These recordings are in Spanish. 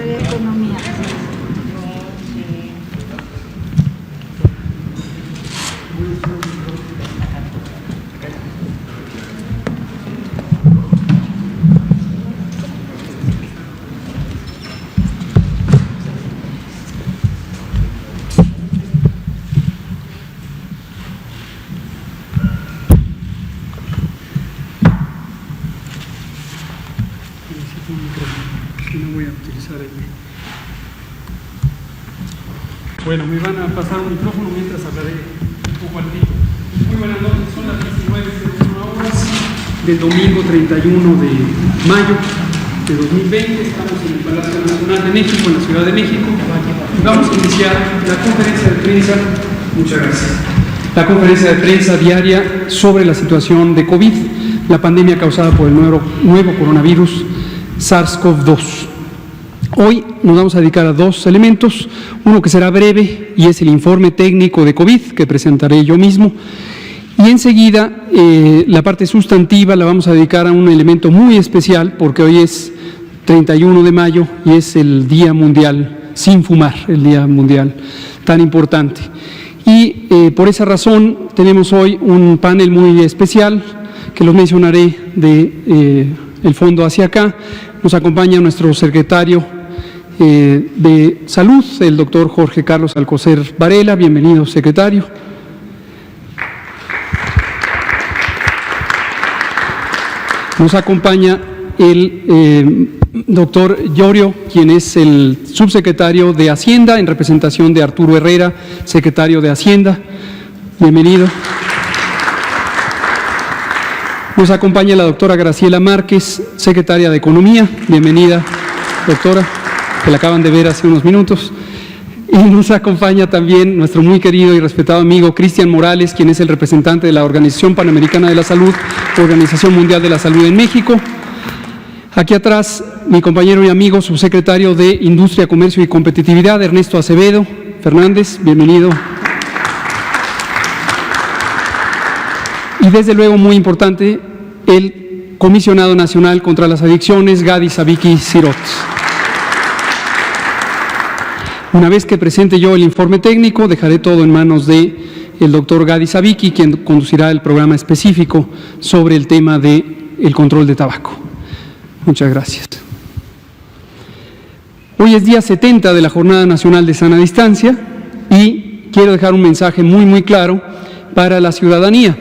Economía. No voy a utilizar el... Bueno, me van a pasar un micrófono mientras hablaré un poco altito. Muy buenas noches, son las 19:01 horas del domingo 31 de mayo de 2020. Estamos en el Palacio Nacional de México, en la Ciudad de México, y vamos a iniciar la conferencia de prensa. Muchas gracias. La conferencia de prensa diaria sobre la situación de COVID, la pandemia causada por el nuevo coronavirus SARS-CoV-2. Hoy nos vamos a dedicar a dos elementos, uno que será breve y es el informe técnico de COVID que presentaré yo mismo, y enseguida la parte sustantiva la vamos a dedicar a un elemento muy especial porque hoy es 31 de mayo y es el Día Mundial sin Fumar, el Día Mundial tan importante. Y por esa razón tenemos hoy un panel muy especial que lo mencionaré de el fondo hacia acá. Nos acompaña nuestro secretario de Salud, el doctor Jorge Carlos Alcocer Varela. Bienvenido, secretario. Nos acompaña el doctor Llorio, quien es el subsecretario de Hacienda, en representación de Arturo Herrera, secretario de Hacienda. Bienvenido. Nos acompaña la doctora Graciela Márquez, secretaria de Economía. Bienvenida, doctora, que la acaban de ver hace unos minutos. Y nos acompaña también nuestro muy querido y respetado amigo Cristian Morales, quien es el representante de la Organización Panamericana de la Salud, Organización Mundial de la Salud en México. Aquí atrás, mi compañero y amigo, subsecretario de Industria, Comercio y Competitividad, Ernesto Acevedo Fernández. Bienvenido. Y desde luego, muy importante, el Comisionado Nacional contra las Adicciones, Gadi Sabiki Sirot. Una vez que presente yo el informe técnico, dejaré todo en manos de el doctor Gadi Sabiki, quien conducirá el programa específico sobre el tema del control de tabaco. Muchas gracias. Hoy es día 70 de la Jornada Nacional de Sana Distancia y quiero dejar un mensaje muy claro para la ciudadanía.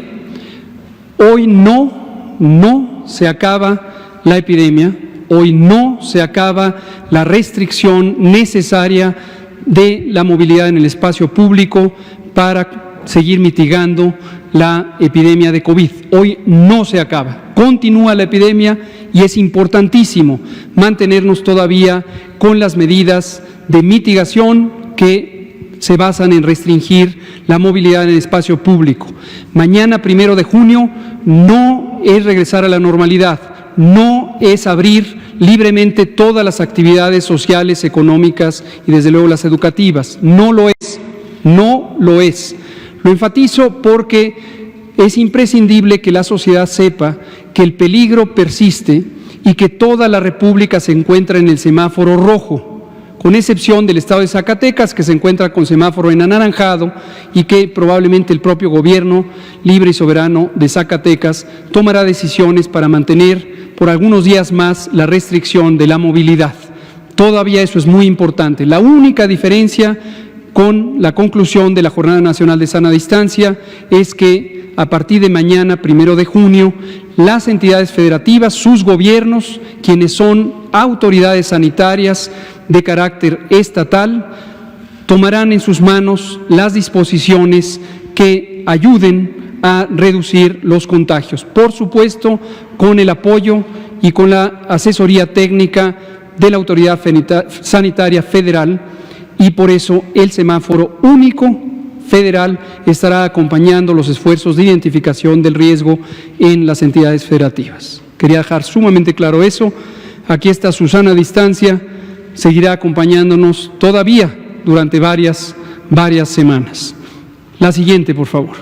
Hoy no se acaba la epidemia, hoy no se acaba la restricción necesaria de la movilidad en el espacio público para seguir mitigando la epidemia de COVID. Hoy no se acaba, continúa la epidemia y es importantísimo mantenernos todavía con las medidas de mitigación que se basan en restringir la movilidad en el espacio público. Mañana, 1 de junio, no es regresar a la normalidad, no es abrir libremente todas las actividades sociales, económicas y desde luego las educativas. No lo es, no lo es. Lo enfatizo porque es imprescindible que la sociedad sepa que el peligro persiste y que toda la República se encuentra en el semáforo rojo, con excepción del estado de Zacatecas, que se encuentra con semáforo en anaranjado y que probablemente el propio gobierno libre y soberano de Zacatecas tomará decisiones para mantener por algunos días más la restricción de la movilidad. Todavía eso es muy importante. La única diferencia con la conclusión de la Jornada Nacional de Sana Distancia es que a partir de mañana, 1 de junio, las entidades federativas, sus gobiernos, quienes son autoridades sanitarias de carácter estatal, tomarán en sus manos las disposiciones que ayuden a reducir los contagios. Por supuesto, con el apoyo y con la asesoría técnica de la Autoridad Sanitaria Federal, y por eso el semáforo único federal estará acompañando los esfuerzos de identificación del riesgo en las entidades federativas. Quería dejar sumamente claro eso. Aquí está su sana distancia, seguirá acompañándonos todavía durante varias semanas. La siguiente, por favor.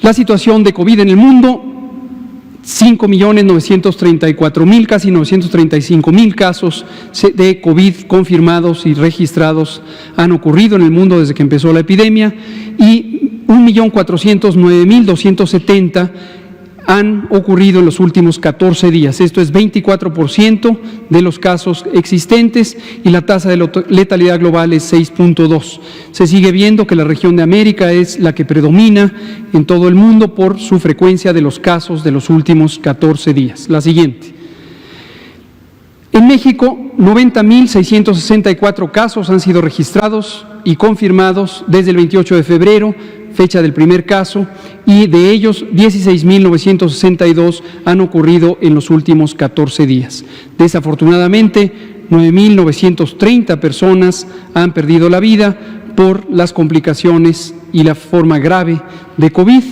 La situación de COVID en el mundo: 5.934.000, casi 935.000 casos de COVID confirmados y registrados han ocurrido en el mundo desde que empezó la epidemia, y 1.409.270 han ocurrido en los últimos 14 días. Esto es 24% de los casos existentes y la tasa de letalidad global es 6.2. Se sigue viendo que la región de América es la que predomina en todo el mundo por su frecuencia de los casos de los últimos 14 días. La siguiente. En México, 90.664 casos han sido registrados y confirmados desde el 28 de febrero, fecha del primer caso, y de ellos 16.962 han ocurrido en los últimos 14 días. Desafortunadamente, 9.930 personas han perdido la vida por las complicaciones y la forma grave de COVID,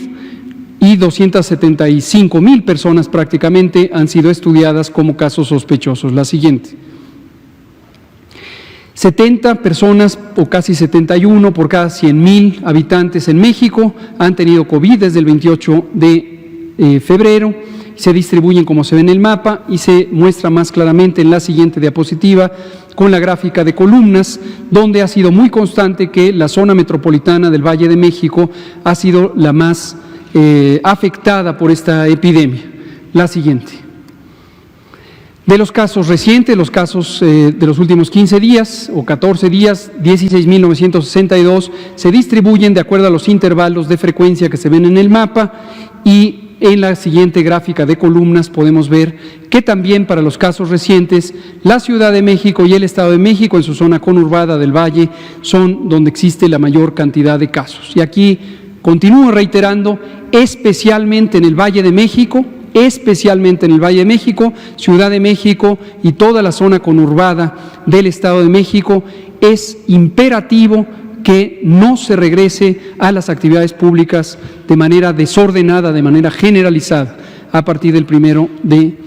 y 275.000 personas prácticamente han sido estudiadas como casos sospechosos. La siguiente. 70 personas, o casi 71 por cada 100.000 habitantes en México, han tenido COVID desde el 28 de febrero. Se distribuyen como se ve en el mapa y se muestra más claramente en la siguiente diapositiva con la gráfica de columnas, donde ha sido muy constante que la zona metropolitana del Valle de México ha sido la más afectada por esta epidemia. La siguiente. De los casos recientes, los casos de los últimos 15 días o 14 días, 16.962 se distribuyen de acuerdo a los intervalos de frecuencia que se ven en el mapa, y en la siguiente gráfica de columnas podemos ver que también para los casos recientes, la Ciudad de México y el Estado de México en su zona conurbada del Valle son donde existe la mayor cantidad de casos. Y aquí continúo reiterando, especialmente en el Valle de México, Ciudad de México y toda la zona conurbada del Estado de México, es imperativo que no se regrese a las actividades públicas de manera desordenada, de manera generalizada, a partir del 1 de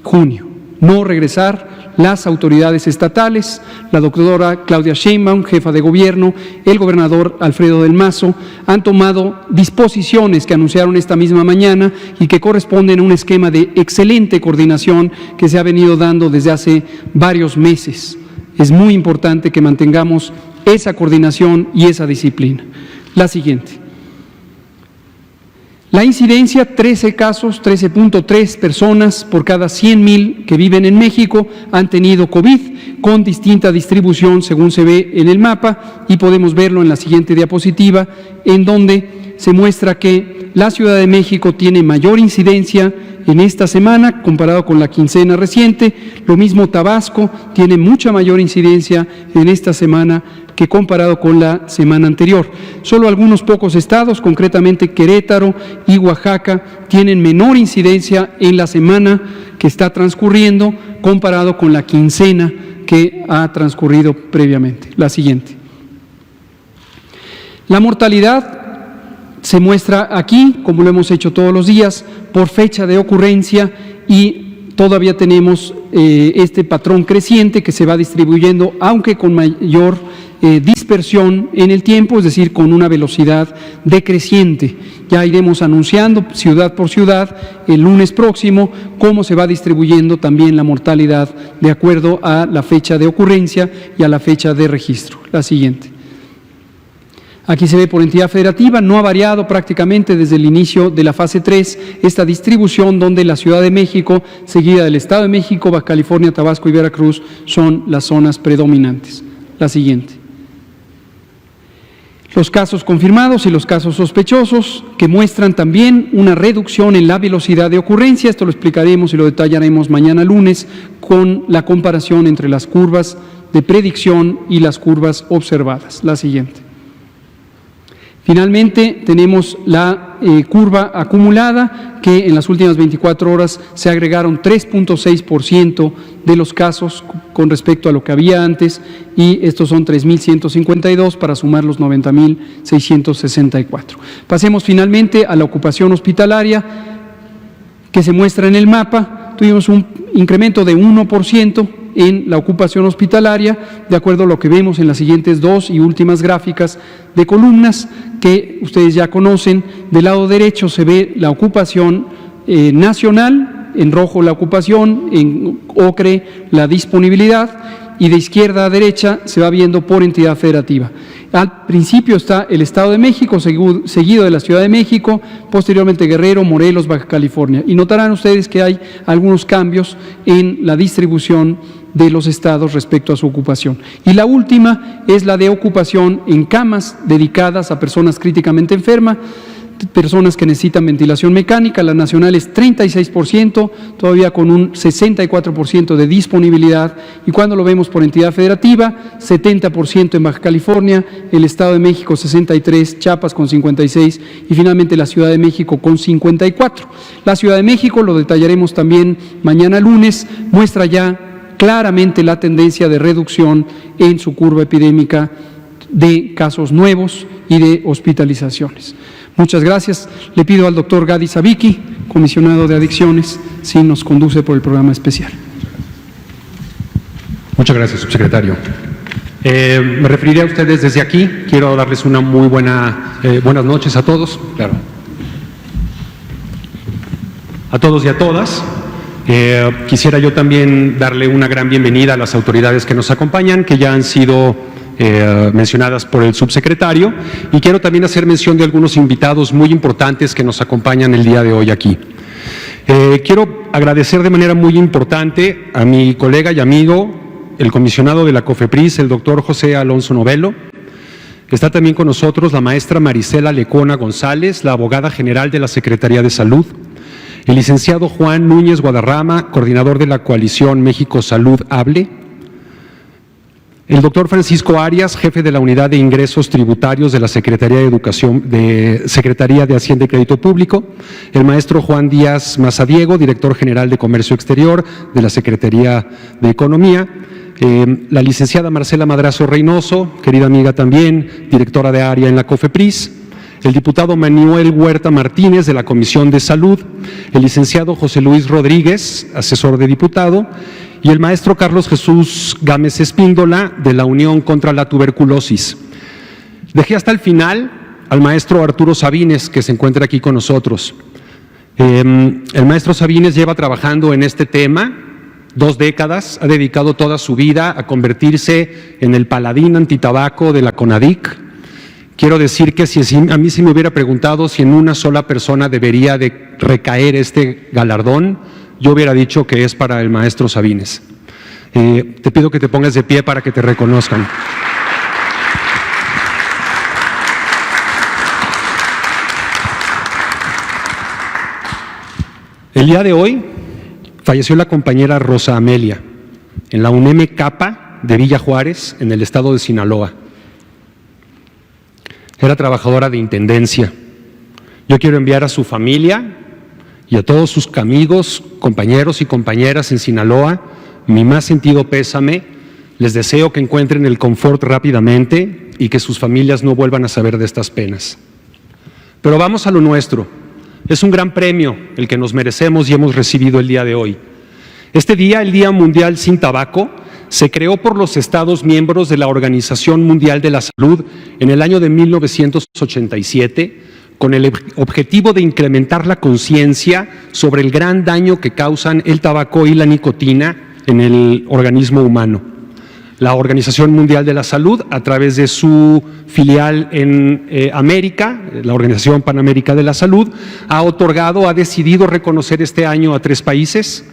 junio. No regresar. las autoridades estatales, la doctora Claudia Sheinbaum, jefa de gobierno, el gobernador Alfredo del Mazo, han tomado disposiciones que anunciaron esta misma mañana y que corresponden a un esquema de excelente coordinación que se ha venido dando desde hace varios meses. Es muy importante que mantengamos esa coordinación y esa disciplina. La siguiente. La incidencia, 13 casos, 13.3 personas por cada 100,000 que viven en México han tenido COVID, con distinta distribución según se ve en el mapa, y podemos verlo en la siguiente diapositiva, en donde se muestra que la Ciudad de México tiene mayor incidencia en esta semana comparado con la quincena reciente. Lo mismo Tabasco tiene mucha mayor incidencia en esta semana que comparado con la semana anterior. Solo algunos pocos estados, concretamente Querétaro y Oaxaca, tienen menor incidencia en la semana que está transcurriendo comparado con la quincena que ha transcurrido previamente. La siguiente. La mortalidad se muestra aquí, como lo hemos hecho todos los días, por fecha de ocurrencia, y todavía tenemos este patrón creciente que se va distribuyendo, aunque con mayor dispersión en el tiempo, es decir, con una velocidad decreciente. Ya iremos anunciando ciudad por ciudad el lunes próximo cómo se va distribuyendo también la mortalidad de acuerdo a la fecha de ocurrencia y a la fecha de registro. La siguiente. Aquí se ve por entidad federativa, no ha variado prácticamente desde el inicio de la fase 3 esta distribución, donde la Ciudad de México, seguida del Estado de México, Baja California, Tabasco y Veracruz son las zonas predominantes. La siguiente. Los casos confirmados y los casos sospechosos, que muestran también una reducción en la velocidad de ocurrencia. Esto lo explicaremos y lo detallaremos mañana lunes con la comparación entre las curvas de predicción y las curvas observadas. La siguiente. Finalmente, tenemos la curva acumulada, que en las últimas 24 horas se agregaron 3.6% de los casos con respecto a lo que había antes, y estos son 3.152 para sumar los 90.664. Pasemos finalmente a la ocupación hospitalaria, que se muestra en el mapa. Tuvimos un incremento de 1% en la ocupación hospitalaria, de acuerdo a lo que vemos en las siguientes dos y últimas gráficas de columnas que ustedes ya conocen. Del lado derecho se ve la ocupación nacional, en rojo la ocupación, en ocre la disponibilidad, y de izquierda a derecha se va viendo por entidad federativa. Al principio está el Estado de México, seguido de la Ciudad de México, posteriormente Guerrero, Morelos, Baja California. Y notarán ustedes que hay algunos cambios en la distribución de los estados respecto a su ocupación. Y la última es la de ocupación en camas dedicadas a personas críticamente enfermas, personas que necesitan ventilación mecánica. La nacional es 36%, todavía con un 64% de disponibilidad, y cuando lo vemos por entidad federativa, 70% en Baja California, el Estado de México 63%, Chiapas con 56% y finalmente la Ciudad de México con 54%. La Ciudad de México, lo detallaremos también mañana lunes, muestra ya claramente la tendencia de reducción en su curva epidémica de casos nuevos y de hospitalizaciones. Muchas gracias. Le pido al doctor Gadi Sabiki, comisionado de adicciones, si nos conduce por el programa especial. Muchas gracias, subsecretario. Me referiré a ustedes desde aquí. Quiero darles una muy buenas noches a todos. Claro. A todos y a todas. Quisiera yo también darle una gran bienvenida a las autoridades que nos acompañan, que ya han sido mencionadas por el subsecretario, y quiero también hacer mención de algunos invitados muy importantes que nos acompañan el día de hoy aquí. Quiero agradecer de manera muy importante a mi colega y amigo, el comisionado de la COFEPRIS, el doctor José Alonso Novelo. Está también con nosotros la maestra Marisela Lecona González, la abogada general de la Secretaría de Salud, el licenciado Juan Núñez Guadarrama, coordinador de la coalición México Salud Hable, el doctor Francisco Arias, jefe de la Unidad de Ingresos Tributarios de la Secretaría de Hacienda y Crédito Público, el maestro Juan Díaz Mazadiego, director general de Comercio Exterior de la Secretaría de Economía, la licenciada Marcela Madrazo Reynoso, querida amiga también, directora de área en la COFEPRIS, el diputado Manuel Huerta Martínez de la Comisión de Salud, el licenciado José Luis Rodríguez, asesor de diputado, y el maestro Carlos Jesús Gámez Espíndola, de la Unión contra la Tuberculosis. Dejé hasta el final al maestro Arturo Sabines, que se encuentra aquí con nosotros. El maestro Sabines lleva trabajando en este tema 2 décadas, ha dedicado toda su vida a convertirse en el paladín antitabaco de la CONADIC. Quiero decir que si a mí se me hubiera preguntado si en una sola persona debería de recaer este galardón, yo hubiera dicho que es para el maestro Sabines. Te pido que te pongas de pie para que te reconozcan. El día de hoy falleció la compañera Rosa Amelia en la UNEM Capa de Villa Juárez, en el estado de Sinaloa. Era trabajadora de intendencia. Yo quiero enviar a su familia y a todos sus amigos, compañeros y compañeras en Sinaloa mi más sentido pésame. Les deseo que encuentren el confort rápidamente y que sus familias no vuelvan a saber de estas penas. Pero vamos a lo nuestro. Es un gran premio el que nos merecemos y hemos recibido el día de hoy. Este día, el Día Mundial Sin Tabaco, se creó por los Estados miembros de la Organización Mundial de la Salud en el año de 1987 con el objetivo de incrementar la conciencia sobre el gran daño que causan el tabaco y la nicotina en el organismo humano. La Organización Mundial de la Salud, a través de su filial en América, la Organización Panamérica de la Salud, ha decidido reconocer este año a 3 países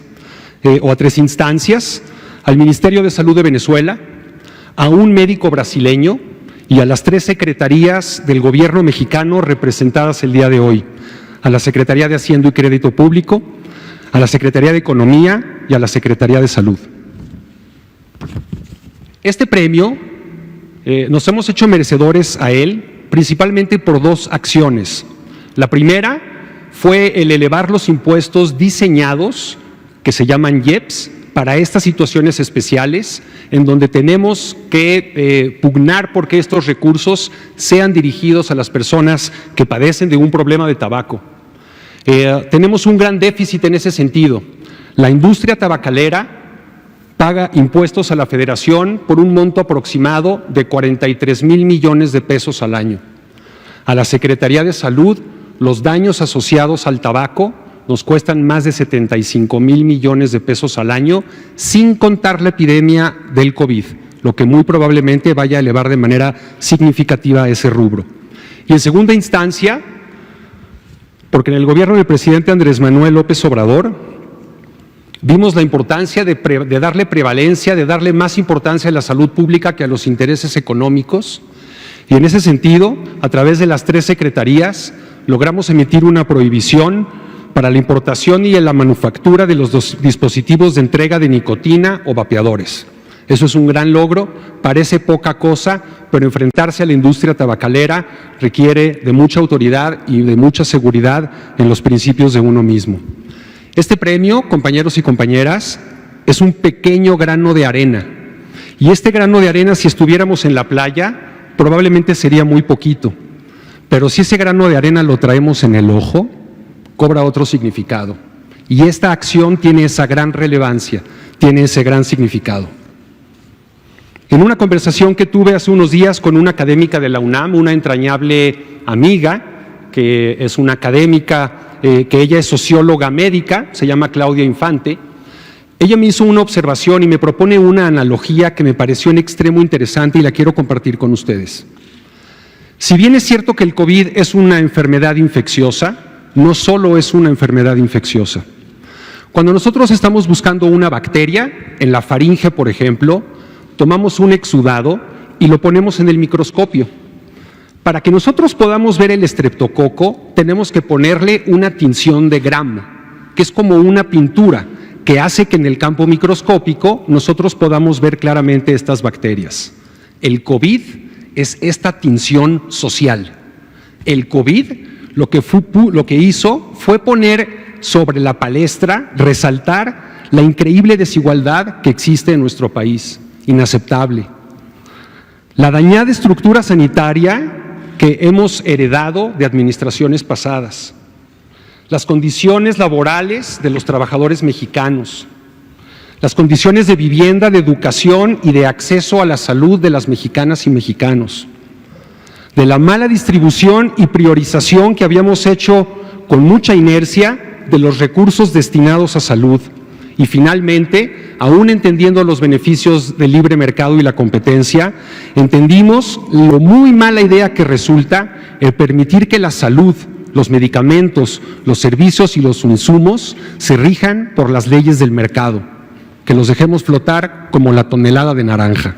o a 3 instancias: al Ministerio de Salud de Venezuela, a un médico brasileño y a las 3 secretarías del gobierno mexicano representadas el día de hoy: a la Secretaría de Hacienda y Crédito Público, a la Secretaría de Economía y a la Secretaría de Salud. Este premio nos hemos hecho merecedores a él principalmente por 2 acciones. La primera fue el elevar los impuestos diseñados, que se llaman IEPS, para estas situaciones especiales, en donde tenemos que pugnar porque estos recursos sean dirigidos a las personas que padecen de un problema de tabaco. Tenemos un gran déficit en ese sentido. La industria tabacalera paga impuestos a la Federación por un monto aproximado de 43,000 millones de pesos al año. A la Secretaría de Salud, los daños asociados al tabaco nos cuestan más de 75,000 millones de pesos al año, sin contar la epidemia del COVID, lo que muy probablemente vaya a elevar de manera significativa ese rubro. Y en segunda instancia, porque en el gobierno del presidente Andrés Manuel López Obrador vimos la importancia de darle prevalencia, de darle más importancia a la salud pública que a los intereses económicos, y en ese sentido, a través de las 3 secretarías, logramos emitir una prohibición para la importación y la manufactura de los dispositivos de entrega de nicotina o vapeadores. Eso es un gran logro, parece poca cosa, pero enfrentarse a la industria tabacalera requiere de mucha autoridad y de mucha seguridad en los principios de uno mismo. Este premio, compañeros y compañeras, es un pequeño grano de arena. Y este grano de arena, si estuviéramos en la playa, probablemente sería muy poquito. Pero si ese grano de arena lo traemos en el ojo, cobra otro significado. Y esta acción tiene esa gran relevancia, tiene ese gran significado. En una conversación que tuve hace unos días con una académica de la UNAM, una entrañable amiga, que es una académica, que ella es socióloga médica, se llama Claudia Infante, ella me hizo una observación y me propone una analogía que me pareció en extremo interesante y la quiero compartir con ustedes. Si bien es cierto que el COVID es una enfermedad infecciosa, no solo es una enfermedad infecciosa. Cuando nosotros estamos buscando una bacteria, en la faringe, por ejemplo, tomamos un exudado y lo ponemos en el microscopio. Para que nosotros podamos ver el estreptococo, tenemos que ponerle una tinción de Gram, que es como una pintura que hace que en el campo microscópico nosotros podamos ver claramente estas bacterias. El COVID es esta tinción social. El COVID lo que hizo fue poner sobre la palestra, resaltar la increíble desigualdad que existe en nuestro país, inaceptable. La dañada estructura sanitaria que hemos heredado de administraciones pasadas, las condiciones laborales de los trabajadores mexicanos, las condiciones de vivienda, de educación y de acceso a la salud de las mexicanas y mexicanos, de la mala distribución y priorización que habíamos hecho con mucha inercia de los recursos destinados a salud y finalmente, aún entendiendo los beneficios del libre mercado y la competencia, entendimos lo muy mala idea que resulta el permitir que la salud, los medicamentos, los servicios y los insumos se rijan por las leyes del mercado, que los dejemos flotar como la tonelada de naranja.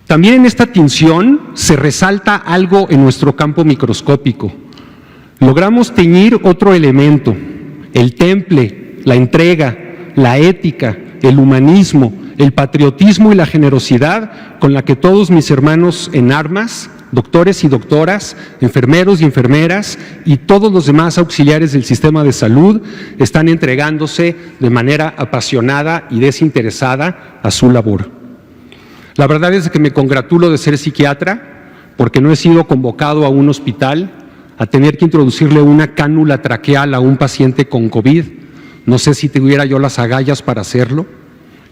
También en esta tinción se resalta algo en nuestro campo microscópico. Logramos teñir otro elemento, el temple, la entrega, la ética, el humanismo, el patriotismo y la generosidad con la que todos mis hermanos en armas, doctores y doctoras, enfermeros y enfermeras y todos los demás auxiliares del sistema de salud están entregándose de manera apasionada y desinteresada a su labor. La verdad es que me congratulo de ser psiquiatra porque no he sido convocado a un hospital a tener que introducirle una cánula traqueal a un paciente con COVID. No sé si tuviera yo las agallas para hacerlo.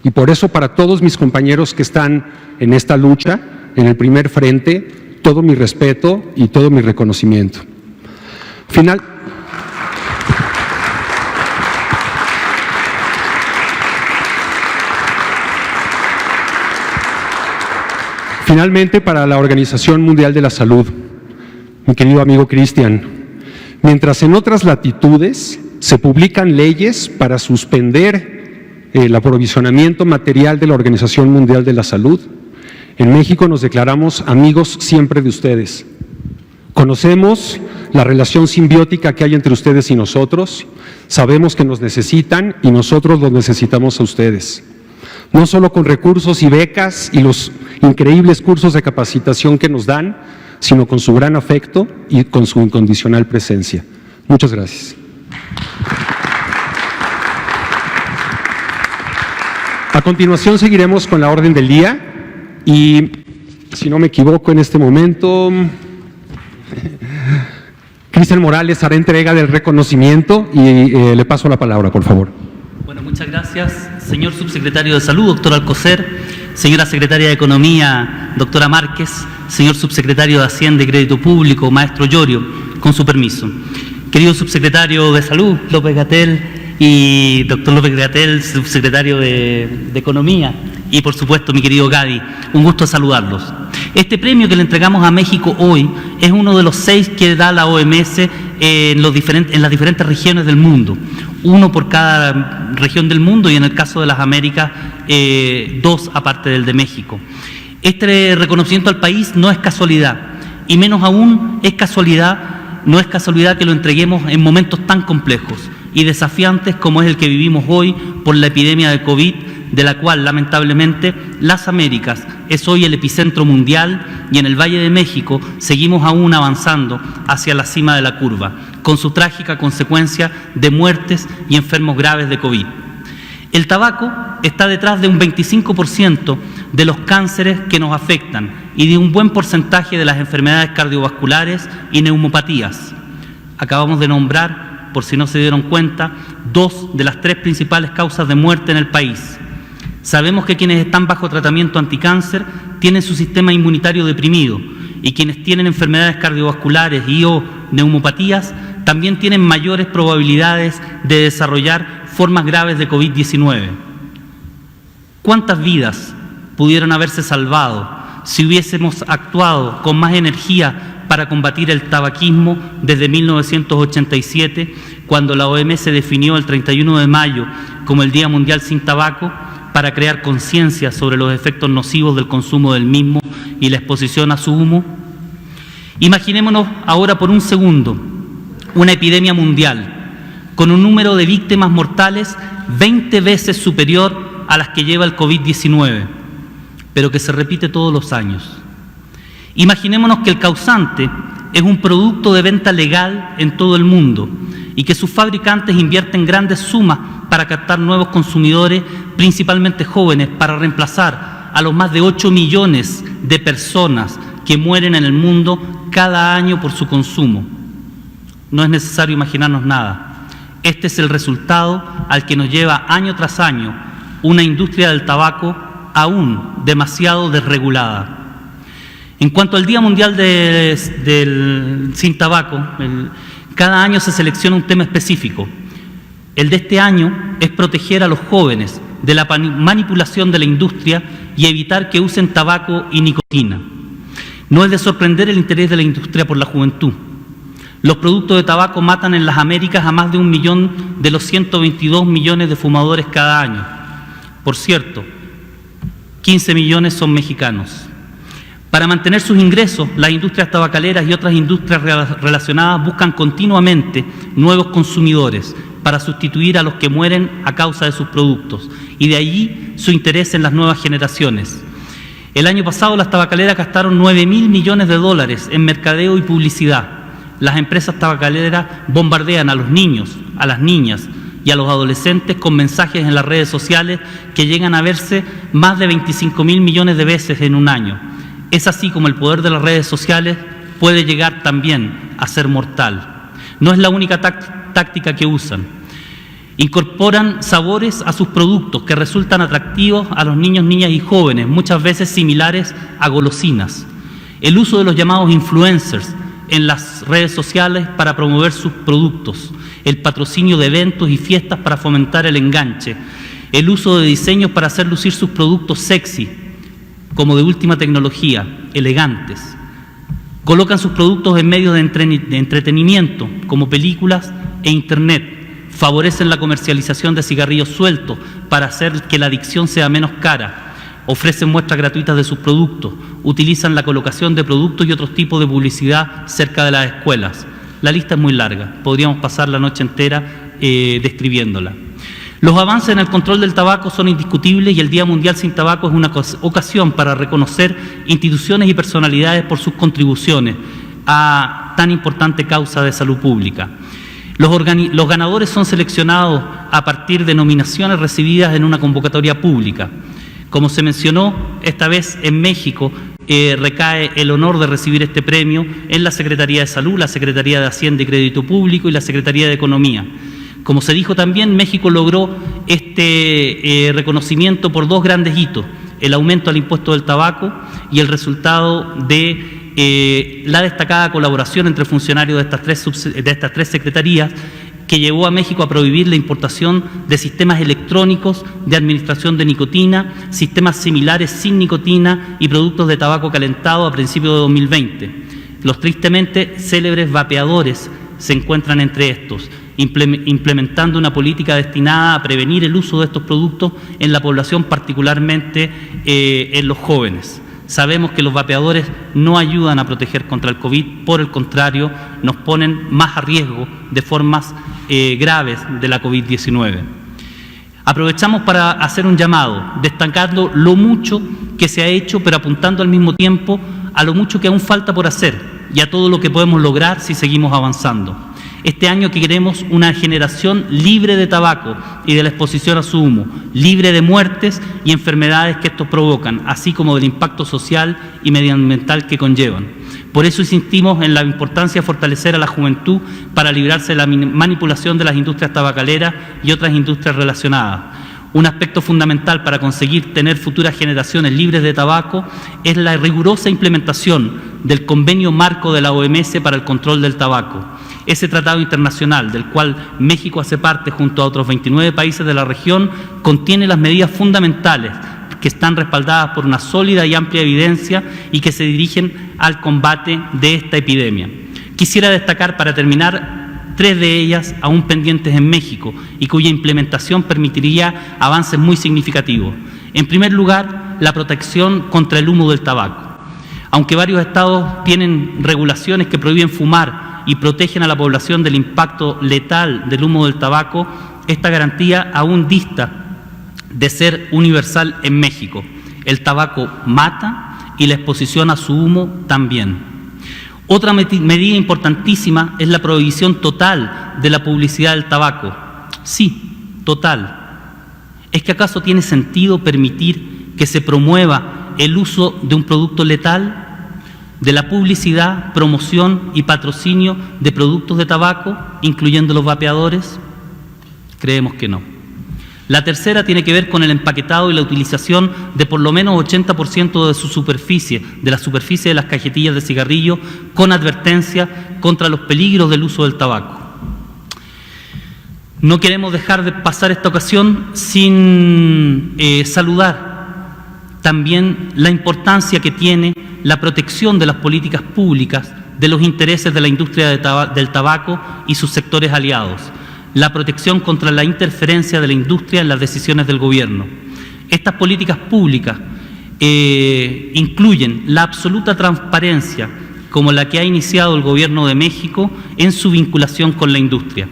Y por eso, para todos mis compañeros que están en esta lucha, en el primer frente, todo mi respeto y todo mi reconocimiento. Finalmente, para la Organización Mundial de la Salud, mi querido amigo Cristian, mientras en otras latitudes se publican leyes para suspender el aprovisionamiento material de la Organización Mundial de la Salud, en México nos declaramos amigos siempre de ustedes. Conocemos la relación simbiótica que hay entre ustedes y nosotros, sabemos que nos necesitan y nosotros los necesitamos a ustedes. No solo con recursos y becas y los increíbles cursos de capacitación que nos dan, sino con su gran afecto y con su incondicional presencia. Muchas gracias. A continuación seguiremos con la orden del día y, si no me equivoco en este momento, Cristian Morales hará entrega del reconocimiento y le paso la palabra, por favor. Bueno, muchas gracias, señor subsecretario de Salud, doctor Alcocer, señora secretaria de Economía, doctora Márquez, señor subsecretario de Hacienda y Crédito Público, maestro Llorio, con su permiso. Querido subsecretario de Salud, López Gatell, y doctor López Gatell, subsecretario de Economía, y por supuesto mi querido Gadi, un gusto saludarlos. Este premio que le entregamos a México hoy es uno de los 6 que da la OMS en las diferentes regiones del mundo. Uno por cada región del mundo y en el caso de las Américas, 2 aparte del de México. Este reconocimiento al país no es casualidad y menos aún no es casualidad que lo entreguemos en momentos tan complejos y desafiantes como es el que vivimos hoy por la epidemia de COVID, de la cual lamentablemente las Américas es hoy el epicentro mundial y en el Valle de México seguimos aún avanzando hacia la cima de la curva, con su trágica consecuencia de muertes y enfermos graves de COVID. El tabaco está detrás de un 25% de los cánceres que nos afectan y de un buen porcentaje de las enfermedades cardiovasculares y neumopatías. Acabamos de nombrar, por si no se dieron cuenta, 2 de las 3 principales causas de muerte en el país. Sabemos que quienes están bajo tratamiento anticáncer tienen su sistema inmunitario deprimido y quienes tienen enfermedades cardiovasculares y o neumopatías también tienen mayores probabilidades de desarrollar formas graves de COVID-19. ¿Cuántas vidas pudieron haberse salvado si hubiésemos actuado con más energía para combatir el tabaquismo desde 1987, cuando la OMS definió el 31 de mayo como el Día Mundial sin Tabaco, para crear conciencia sobre los efectos nocivos del consumo del mismo y la exposición a su humo? Imaginémonos ahora por un segundo una epidemia mundial con un número de víctimas mortales 20 veces superior a las que lleva el COVID-19, pero que se repite todos los años. Imaginémonos que el causante es un producto de venta legal en todo el mundo y que sus fabricantes invierten grandes sumas para captar nuevos consumidores, principalmente jóvenes, para reemplazar a los más de 8 millones de personas que mueren en el mundo cada año por su consumo. No es necesario imaginarnos nada. Este es el resultado al que nos lleva año tras año una industria del tabaco aún demasiado desregulada. En cuanto al Día Mundial sin Tabaco, cada año se selecciona un tema específico. El de este año es proteger a los jóvenes de la manipulación de la industria y evitar que usen tabaco y nicotina. No es de sorprender el interés de la industria por la juventud. Los productos de tabaco matan en las Américas a más de 1 millón de los 122 millones de fumadores cada año. Por cierto, 15 millones son mexicanos. Para mantener sus ingresos, las industrias tabacaleras y otras industrias relacionadas buscan continuamente nuevos consumidores para sustituir a los que mueren a causa de sus productos, y de allí su interés en las nuevas generaciones. El año pasado las tabacaleras gastaron 9.000 millones de dólares en mercadeo y publicidad. Las empresas tabacaleras bombardean a los niños, a las niñas y a los adolescentes con mensajes en las redes sociales que llegan a verse más de 25.000 millones de veces en un año. Es así como el poder de las redes sociales puede llegar también a ser mortal. No es la única táctica que usan. Incorporan sabores a sus productos que resultan atractivos a los niños, niñas y jóvenes, muchas veces similares a golosinas. El uso de los llamados influencers en las redes sociales para promover sus productos, el patrocinio de eventos y fiestas para fomentar el enganche, el uso de diseños para hacer lucir sus productos sexy, como de última tecnología, elegantes. Colocan sus productos en medios de entretenimiento, como películas e internet. Favorecen la comercialización de cigarrillos sueltos para hacer que la adicción sea menos cara. Ofrecen muestras gratuitas de sus productos. Utilizan la colocación de productos y otros tipos de publicidad cerca de las escuelas. La lista es muy larga. Podríamos pasar la noche entera describiéndola. Los avances en el control del tabaco son indiscutibles y el Día Mundial sin Tabaco es una ocasión para reconocer instituciones y personalidades por sus contribuciones a tan importante causa de salud pública. Los ganadores son seleccionados a partir de nominaciones recibidas en una convocatoria pública. Como se mencionó, esta vez en México recae el honor de recibir este premio en la Secretaría de Salud, la Secretaría de Hacienda y Crédito Público y la Secretaría de Economía. Como se dijo también, México logró este reconocimiento por 2 grandes hitos: el aumento al impuesto del tabaco y el resultado de la destacada colaboración entre funcionarios de estas tres secretarías, que llevó a México a prohibir la importación de sistemas electrónicos de administración de nicotina, sistemas similares sin nicotina y productos de tabaco calentado a principios de 2020. Los tristemente célebres vapeadores se encuentran entre estos, implementando una política destinada a prevenir el uso de estos productos en la población, particularmente en los jóvenes. Sabemos que los vapeadores no ayudan a proteger contra el COVID, por el contrario, nos ponen más a riesgo de formas graves de la COVID-19. Aprovechamos para hacer un llamado, destacando lo mucho que se ha hecho, pero apuntando al mismo tiempo a lo mucho que aún falta por hacer y a todo lo que podemos lograr si seguimos avanzando. Este año que queremos una generación libre de tabaco y de la exposición a su humo, libre de muertes y enfermedades que estos provocan, así como del impacto social y medioambiental que conllevan. Por eso insistimos en la importancia de fortalecer a la juventud para librarse de la manipulación de las industrias tabacaleras y otras industrias relacionadas. Un aspecto fundamental para conseguir tener futuras generaciones libres de tabaco es la rigurosa implementación del Convenio Marco de la OMS para el control del tabaco. Ese tratado internacional, del cual México hace parte junto a otros 29 países de la región, contiene las medidas fundamentales que están respaldadas por una sólida y amplia evidencia y que se dirigen al combate de esta epidemia. Quisiera destacar, para terminar, 3 de ellas aún pendientes en México y cuya implementación permitiría avances muy significativos. En primer lugar, la protección contra el humo del tabaco. Aunque varios estados tienen regulaciones que prohíben fumar y protegen a la población del impacto letal del humo del tabaco, esta garantía aún dista de ser universal en México. El tabaco mata y la exposición a su humo también. Otra medida importantísima es la prohibición total de la publicidad del tabaco. Sí, total. ¿Es que acaso tiene sentido permitir que se promueva el uso de un producto letal? De la publicidad, promoción y patrocinio de productos de tabaco, incluyendo los vapeadores. Creemos que no. La tercera tiene que ver con el empaquetado y la utilización de por lo menos 80% de su superficie, de la superficie de las cajetillas de cigarrillo, con advertencia contra los peligros del uso del tabaco. No queremos dejar de pasar esta ocasión sin saludar también la importancia que tiene la protección de las políticas públicas de los intereses de la industria del tabaco y sus sectores aliados, la protección contra la interferencia de la industria en las decisiones del gobierno. Estas políticas públicas incluyen la absoluta transparencia, como la que ha iniciado el Gobierno de México en su vinculación con la industria,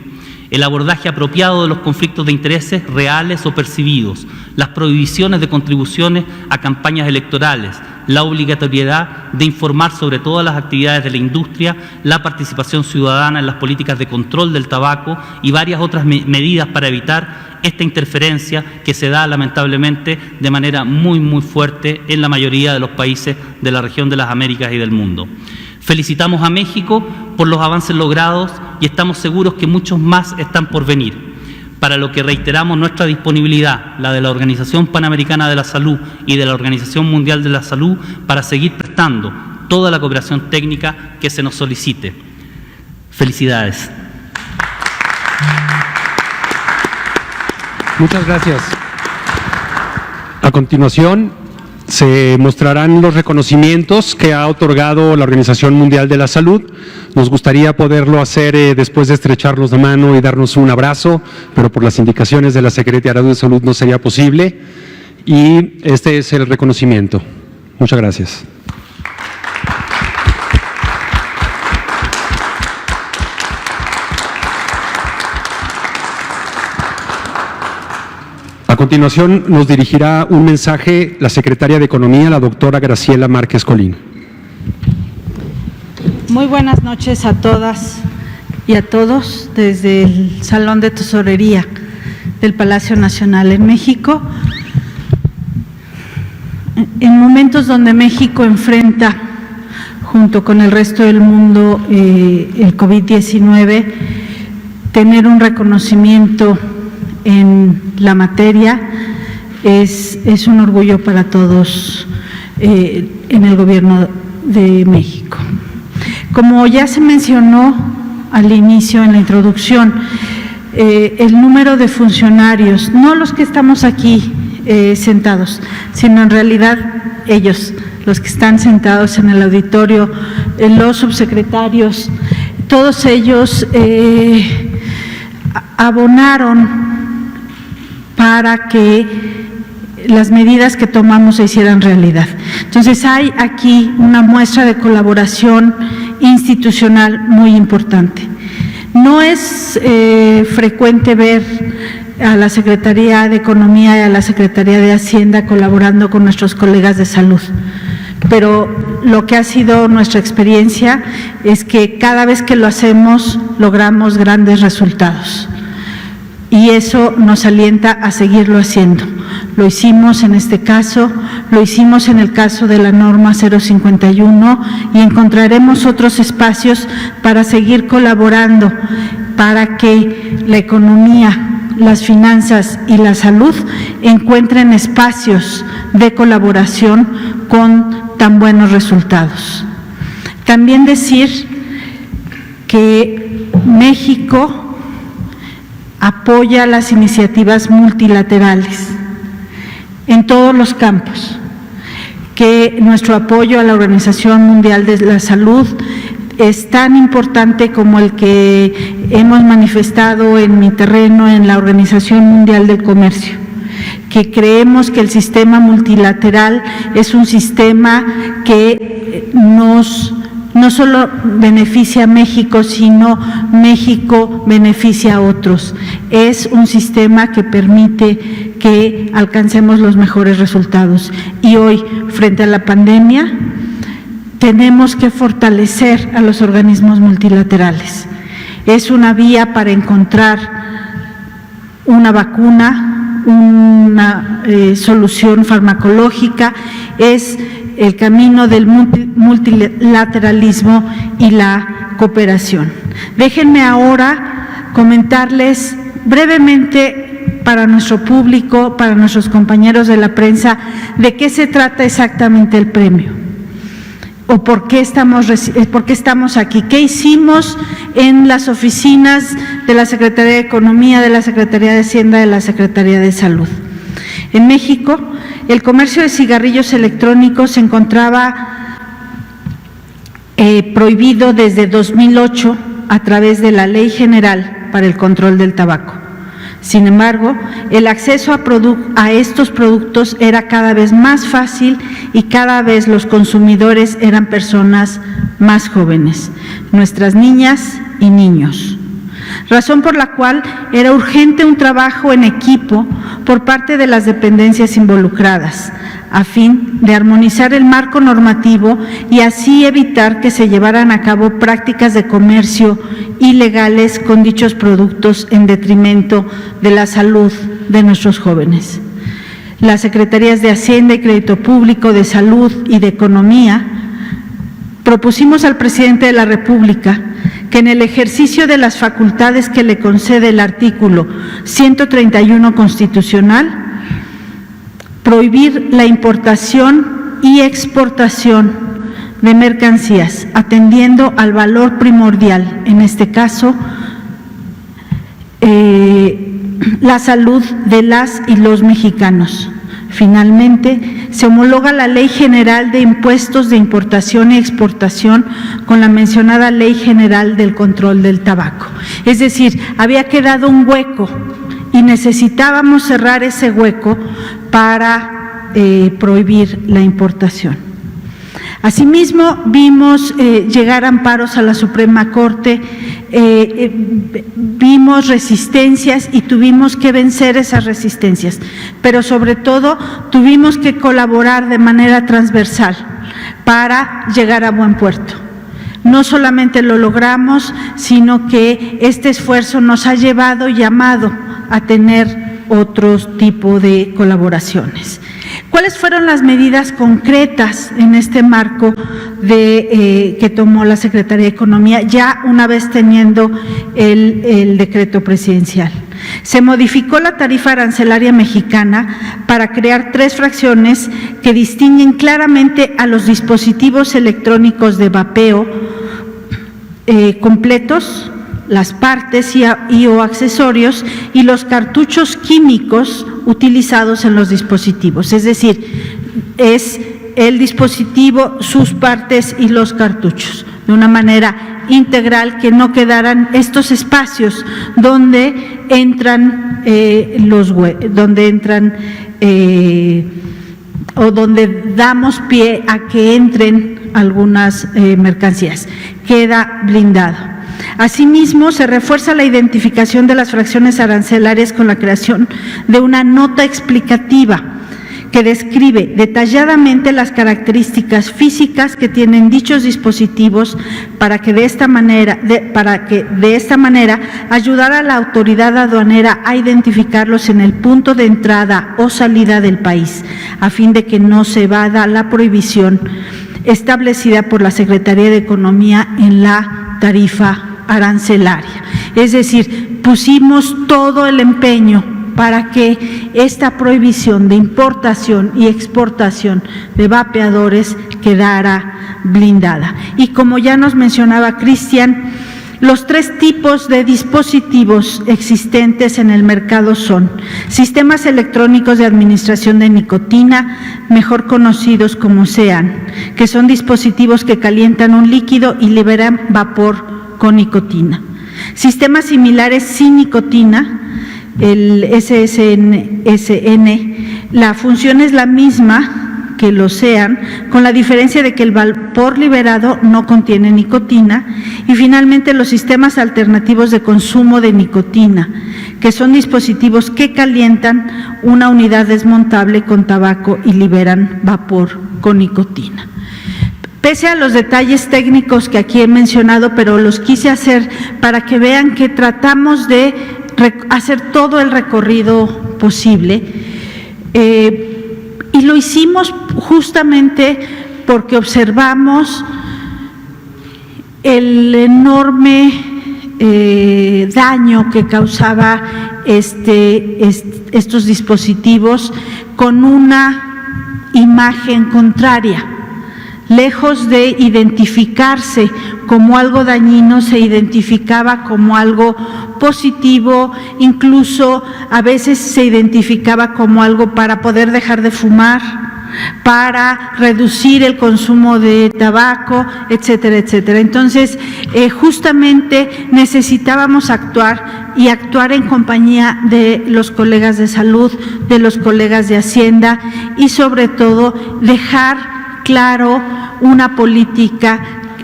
el abordaje apropiado de los conflictos de intereses reales o percibidos, las prohibiciones de contribuciones a campañas electorales, la obligatoriedad de informar sobre todas las actividades de la industria, la participación ciudadana en las políticas de control del tabaco y varias otras medidas para evitar esta interferencia que se da lamentablemente de manera muy fuerte en la mayoría de los países de la región de las Américas y del mundo. Felicitamos a México por los avances logrados y estamos seguros que muchos más están por venir, para lo que reiteramos nuestra disponibilidad, la de la Organización Panamericana de la Salud y de la Organización Mundial de la Salud, para seguir prestando toda la cooperación técnica que se nos solicite. Felicidades. Muchas gracias. A continuación, se mostrarán los reconocimientos que ha otorgado la Organización Mundial de la Salud. Nos gustaría poderlo hacer después de estrecharnos la mano y darnos un abrazo, pero por las indicaciones de la Secretaría de Salud no sería posible. Y este es el reconocimiento. Muchas gracias. A continuación nos dirigirá un mensaje la secretaria de Economía, la doctora Graciela Márquez Colín. Muy buenas noches a todas y a todos desde el Salón de Tesorería del Palacio Nacional en México. En momentos donde México enfrenta, junto con el resto del mundo, el COVID-19, tener un reconocimiento en la materia es un orgullo para todos en el Gobierno de México. Como ya se mencionó al inicio en la introducción, el número de funcionarios, no los que estamos aquí sentados, sino en realidad ellos, los que están sentados en el auditorio, los subsecretarios, todos ellos abonaron para que las medidas que tomamos se hicieran realidad. Entonces hay aquí una muestra de colaboración institucional muy importante. No es frecuente ver a la Secretaría de Economía y a la Secretaría de Hacienda colaborando con nuestros colegas de salud, pero lo que ha sido nuestra experiencia es que cada vez que lo hacemos logramos grandes resultados. Y eso nos alienta a seguirlo haciendo. Lo hicimos en este caso, lo hicimos en el caso de la norma 051 y encontraremos otros espacios para seguir colaborando para que la economía, las finanzas y la salud encuentren espacios de colaboración con tan buenos resultados. También decir que México apoya las iniciativas multilaterales en todos los campos, que nuestro apoyo a la Organización Mundial de la Salud es tan importante como el que hemos manifestado en mi terreno en la Organización Mundial del Comercio, que creemos que el sistema multilateral es un sistema que no solo beneficia a México, sino México beneficia a otros. Es un sistema que permite que alcancemos los mejores resultados. Y hoy, frente a la pandemia, tenemos que fortalecer a los organismos multilaterales. Es una vía para encontrar una vacuna, una solución farmacológica, es el camino del multilateralismo y la cooperación. Déjenme ahora comentarles brevemente para nuestro público, para nuestros compañeros de la prensa, de qué se trata exactamente el premio o por qué estamos aquí, qué hicimos en las oficinas de la Secretaría de Economía, de la Secretaría de Hacienda, de la Secretaría de Salud. En México, el comercio de cigarrillos electrónicos se encontraba prohibido desde 2008 a través de la Ley General para el Control del Tabaco. Sin embargo, el acceso a estos productos era cada vez más fácil y cada vez los consumidores eran personas más jóvenes, nuestras niñas y niños. Razón por la cual era urgente un trabajo en equipo por parte de las dependencias involucradas, a fin de armonizar el marco normativo y así evitar que se llevaran a cabo prácticas de comercio ilegales con dichos productos en detrimento de la salud de nuestros jóvenes. Las Secretarías de Hacienda y Crédito Público, de Salud y de Economía propusimos al presidente de la República que en el ejercicio de las facultades que le concede el artículo 131 constitucional, prohibir la importación y exportación de mercancías, atendiendo al valor primordial, en este caso, la salud de las y los mexicanos. Finalmente, se homologa la Ley General de Impuestos de Importación y Exportación con la mencionada Ley General del Control del Tabaco. Es decir, había quedado un hueco y necesitábamos cerrar ese hueco para prohibir la importación. Asimismo, vimos llegar amparos a la Suprema Corte, vimos resistencias y tuvimos que vencer esas resistencias, pero sobre todo tuvimos que colaborar de manera transversal para llegar a buen puerto. No solamente lo logramos, sino que este esfuerzo nos ha llevado y llamado a tener otro tipo de colaboraciones. ¿Cuáles fueron las medidas concretas en este marco que tomó la Secretaría de Economía, ya una vez teniendo el decreto presidencial? Se modificó la tarifa arancelaria mexicana para crear 3 fracciones que distinguen claramente a los dispositivos electrónicos de vapeo completos, las partes y o accesorios y los cartuchos químicos utilizados en los dispositivos, es decir, es el dispositivo, sus partes y los cartuchos, de una manera integral, que no quedaran estos espacios donde entran o donde damos pie a que entren algunas mercancías, queda blindado. Asimismo, se refuerza la identificación de las fracciones arancelarias con la creación de una nota explicativa que describe detalladamente las características físicas que tienen dichos dispositivos para que de esta manera ayudar a la autoridad aduanera a identificarlos en el punto de entrada o salida del país, a fin de que no se evada la prohibición establecida por la Secretaría de Economía en la tarifa arancelaria. Es decir, pusimos todo el empeño para que esta prohibición de importación y exportación de vapeadores quedara blindada. Y como ya nos mencionaba Cristian, los 3 tipos de dispositivos existentes en el mercado son sistemas electrónicos de administración de nicotina, mejor conocidos como SEAN, que son dispositivos que calientan un líquido y liberan vapor con nicotina. Sistemas similares sin nicotina, el SSN, la función es la misma que los SEAN, con la diferencia de que el vapor liberado no contiene nicotina. Y finalmente los sistemas alternativos de consumo de nicotina, que son dispositivos que calientan una unidad desmontable con tabaco y liberan vapor con nicotina. Pese a los detalles técnicos que aquí he mencionado, pero los quise hacer para que vean que tratamos de hacer todo el recorrido posible, y lo hicimos justamente porque observamos el enorme daño que causaba estos dispositivos con una imagen contraria. Lejos de identificarse como algo dañino, se identificaba como algo positivo, incluso a veces se identificaba como algo para poder dejar de fumar, para reducir el consumo de tabaco, etcétera, etcétera. Entonces, justamente necesitábamos actuar y actuar en compañía de los colegas de salud, de los colegas de Hacienda y sobre todo dejar claro una política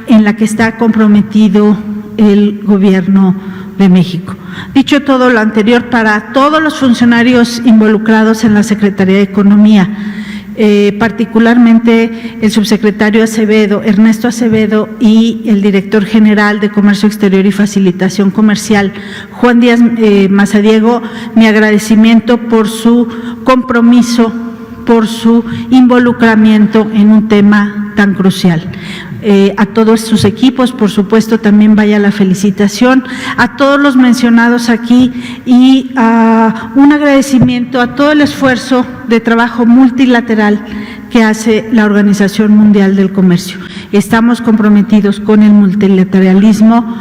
en la que está comprometido el Gobierno de México. Dicho todo lo anterior, para todos los funcionarios involucrados en la Secretaría de Economía, particularmente el subsecretario Acevedo, Ernesto Acevedo, y el director general de Comercio Exterior y Facilitación Comercial, Juan Díaz Mazadiego, mi agradecimiento por su compromiso, por su involucramiento en un tema tan crucial. A todos sus equipos, por supuesto, también vaya la felicitación, a todos los mencionados aquí y un agradecimiento a todo el esfuerzo de trabajo multilateral que hace la Organización Mundial del Comercio. Estamos comprometidos con el multilateralismo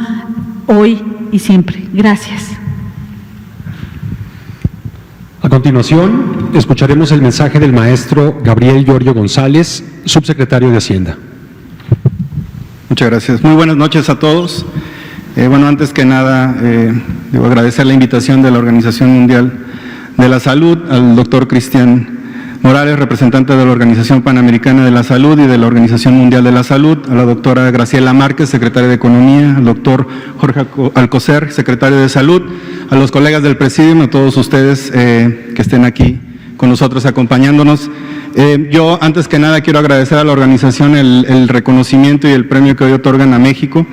hoy y siempre. Gracias. A continuación, escucharemos el mensaje del maestro Gabriel Llorio González, subsecretario de Hacienda. Muchas gracias. Muy buenas noches a todos. Bueno, antes que nada, debo agradecer la invitación de la Organización Mundial de la Salud, al doctor Cristian Morales, representante de la Organización Panamericana de la Salud y de la Organización Mundial de la Salud, a la doctora Graciela Márquez, secretaria de Economía, al doctor Jorge Alcocer, secretario de Salud, a los colegas del Presidium, a todos ustedes que estén aquí con nosotros acompañándonos. Yo, antes que nada, quiero agradecer a la organización el reconocimiento y el premio que hoy otorgan a México.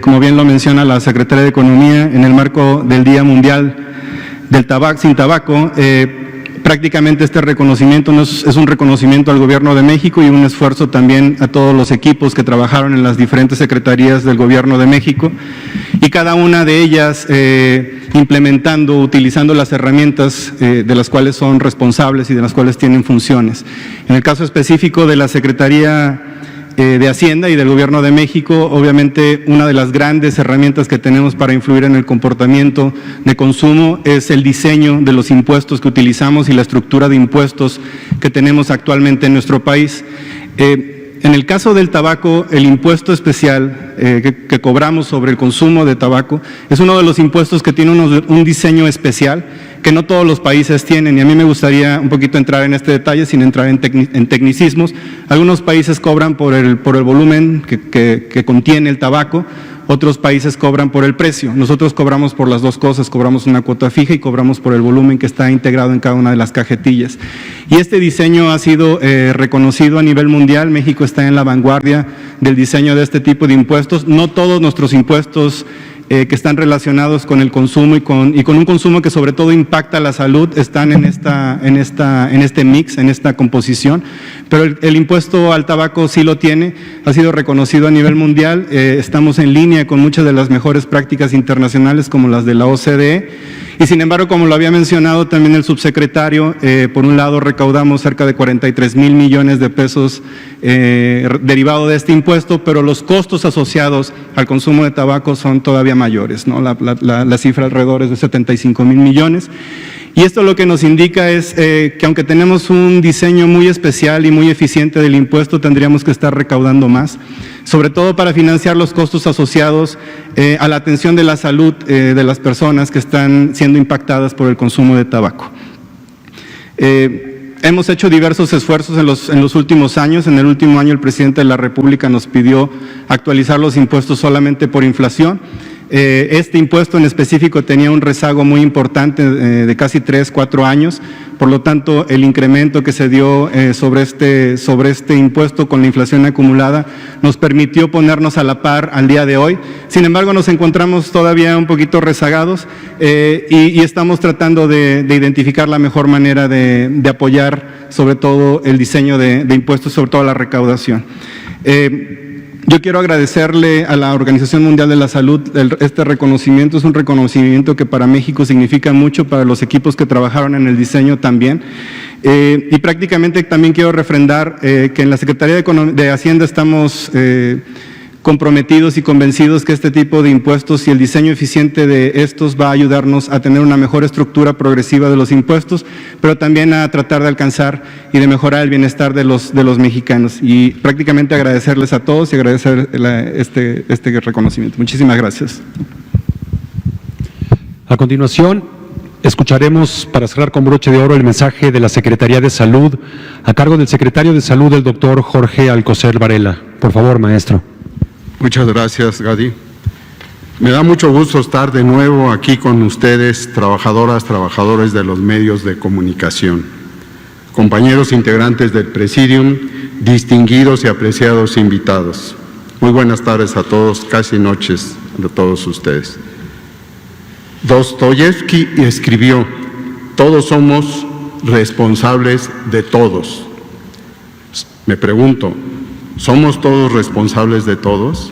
Como bien lo menciona la Secretaría de Economía, en el marco del Día Mundial del Sin Tabaco, prácticamente este reconocimiento es un reconocimiento al Gobierno de México y un esfuerzo también a todos los equipos que trabajaron en las diferentes secretarías del Gobierno de México, y cada una de ellas implementando, utilizando las herramientas de las cuales son responsables y de las cuales tienen funciones. En el caso específico de la Secretaría de Hacienda y del Gobierno de México, obviamente una de las grandes herramientas que tenemos para influir en el comportamiento de consumo es el diseño de los impuestos que utilizamos y la estructura de impuestos que tenemos actualmente en nuestro país. En el caso del tabaco, el impuesto especial que cobramos sobre el consumo de tabaco es uno de los impuestos que tiene un diseño especial que no todos los países tienen, y a mí me gustaría un poquito entrar en este detalle sin entrar en tecnicismos. Algunos países cobran por el volumen que contiene el tabaco, otros países cobran por el precio. Nosotros cobramos por las dos cosas, cobramos una cuota fija y cobramos por el volumen que está integrado en cada una de las cajetillas. Y este diseño ha sido reconocido a nivel mundial. México está en la vanguardia del diseño de este tipo de impuestos. No todos nuestros impuestos que están relacionados con el consumo y con un consumo que sobre todo impacta a la salud están en este mix, en esta composición, pero el impuesto al tabaco sí lo tiene, ha sido reconocido a nivel mundial. Estamos en línea con muchas de las mejores prácticas internacionales como las de la OCDE, y sin embargo, como lo había mencionado también el subsecretario, por un lado recaudamos cerca de 43,000 millones de pesos derivado de este impuesto, pero los costos asociados al consumo de tabaco son todavía mayores, ¿no? La cifra alrededor es de 75,000 millones. Y esto lo que nos indica es que aunque tenemos un diseño muy especial y muy eficiente del impuesto, tendríamos que estar recaudando más, sobre todo para financiar los costos asociados a la atención de la salud de las personas que están siendo impactadas por el consumo de tabaco. Hemos hecho diversos esfuerzos en los últimos años. En el último año el presidente de la República nos pidió actualizar los impuestos solamente por inflación. Este impuesto en específico tenía un rezago muy importante de casi 3-4 años, por lo tanto el incremento que se dio sobre este impuesto con la inflación acumulada nos permitió ponernos a la par al día de hoy. Sin embargo, nos encontramos todavía un poquito rezagados y estamos tratando de identificar la mejor manera de apoyar sobre todo el diseño de impuestos, sobre todo la recaudación. Yo quiero agradecerle a la Organización Mundial de la Salud este reconocimiento. Es un reconocimiento que para México significa mucho, para los equipos que trabajaron en el diseño también. Y prácticamente también quiero refrendar que en la Secretaría de Hacienda estamos comprometidos y convencidos que este tipo de impuestos y el diseño eficiente de estos va a ayudarnos a tener una mejor estructura progresiva de los impuestos, pero también a tratar de alcanzar y de mejorar el bienestar de los mexicanos. Y prácticamente agradecerles a todos y agradecer este reconocimiento. Muchísimas gracias. A continuación, escucharemos, para cerrar con broche de oro, el mensaje de la Secretaría de Salud, a cargo del Secretario de Salud, el doctor Jorge Alcocer Varela. Por favor, maestro. Muchas gracias, Gadi. Me da mucho gusto estar de nuevo aquí con ustedes, trabajadoras, trabajadores de los medios de comunicación, compañeros integrantes del Presidium, distinguidos y apreciados invitados. Muy buenas tardes a todos, casi noches a todos ustedes. Dostoyevsky escribió: todos somos responsables de todos. Me pregunto, ¿somos todos responsables de todos?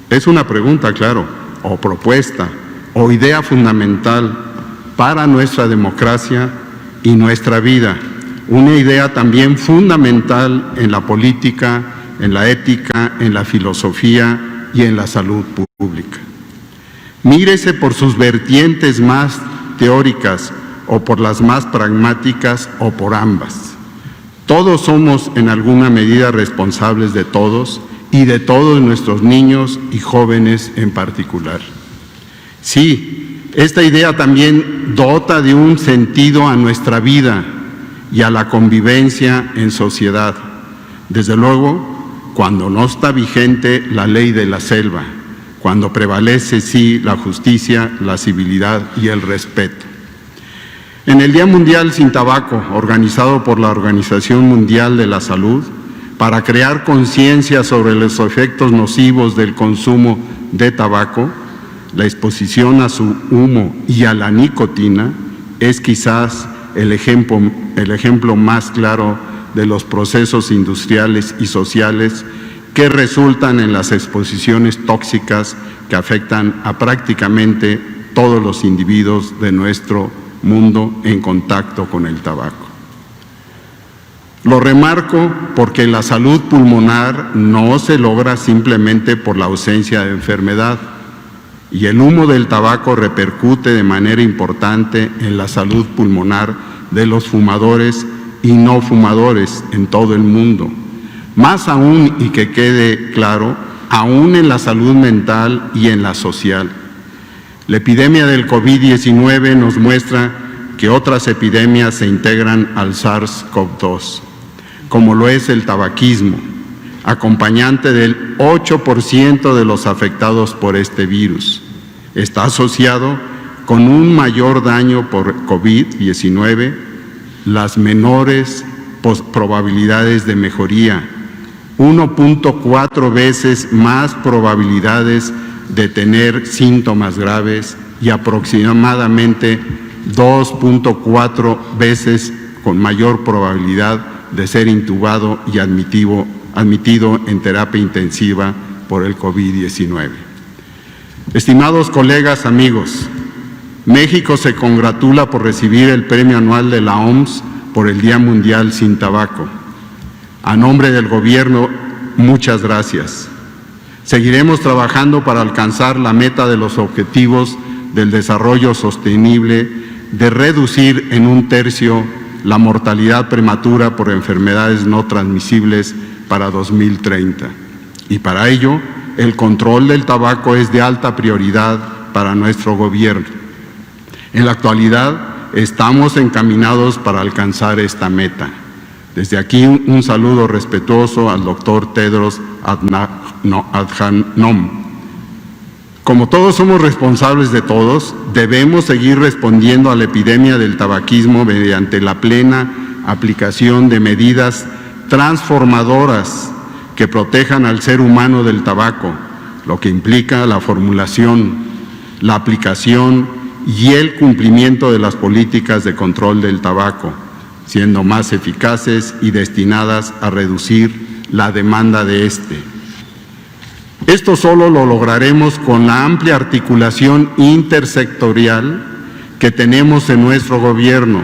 Es una pregunta, claro, o propuesta, o idea fundamental para nuestra democracia y nuestra vida. Una idea también fundamental en la política, en la ética, en la filosofía y en la salud pública. Mírese por sus vertientes más teóricas o por las más pragmáticas o por ambas. Todos somos en alguna medida responsables de todos y de todos nuestros niños y jóvenes en particular. Sí, esta idea también dota de un sentido a nuestra vida y a la convivencia en sociedad. Desde luego, cuando no está vigente la ley de la selva, cuando prevalece, sí, la justicia, la civilidad y el respeto. En el Día Mundial sin Tabaco, organizado por la Organización Mundial de la Salud, para crear conciencia sobre los efectos nocivos del consumo de tabaco, la exposición a su humo y a la nicotina es quizás el ejemplo más claro de los procesos industriales y sociales que resultan en las exposiciones tóxicas que afectan a prácticamente todos los individuos de nuestro mundo en contacto con el tabaco. Lo remarco porque la salud pulmonar no se logra simplemente por la ausencia de enfermedad, y el humo del tabaco repercute de manera importante en la salud pulmonar de los fumadores y no fumadores en todo el mundo. Más aún, y que quede claro, aún en la salud mental y en la social. La epidemia del COVID-19 nos muestra que otras epidemias se integran al SARS-CoV-2, como lo es el tabaquismo, acompañante del 8% de los afectados por este virus. Está asociado con un mayor daño por COVID-19, las menores probabilidades de mejoría, 1.4 veces más probabilidades de tener síntomas graves y aproximadamente 2.4 veces con mayor probabilidad de ser intubado y admitido en terapia intensiva por el COVID-19. Estimados colegas, amigos, México se congratula por recibir el premio anual de la OMS por el Día Mundial sin Tabaco. A nombre del Gobierno, muchas gracias. Seguiremos trabajando para alcanzar la meta de los objetivos del desarrollo sostenible de reducir en 1/3 la mortalidad prematura por enfermedades no transmisibles para 2030. Y para ello, el control del tabaco es de alta prioridad para nuestro gobierno. En la actualidad, estamos encaminados para alcanzar esta meta. Desde aquí, un saludo respetuoso al doctor Tedros Adhanom. Como todos somos responsables de todos, debemos seguir respondiendo a la epidemia del tabaquismo mediante la plena aplicación de medidas transformadoras que protejan al ser humano del tabaco, lo que implica la formulación, la aplicación y el cumplimiento de las políticas de control del tabaco, siendo más eficaces y destinadas a reducir la demanda de este. Esto solo lo lograremos con la amplia articulación intersectorial que tenemos en nuestro gobierno,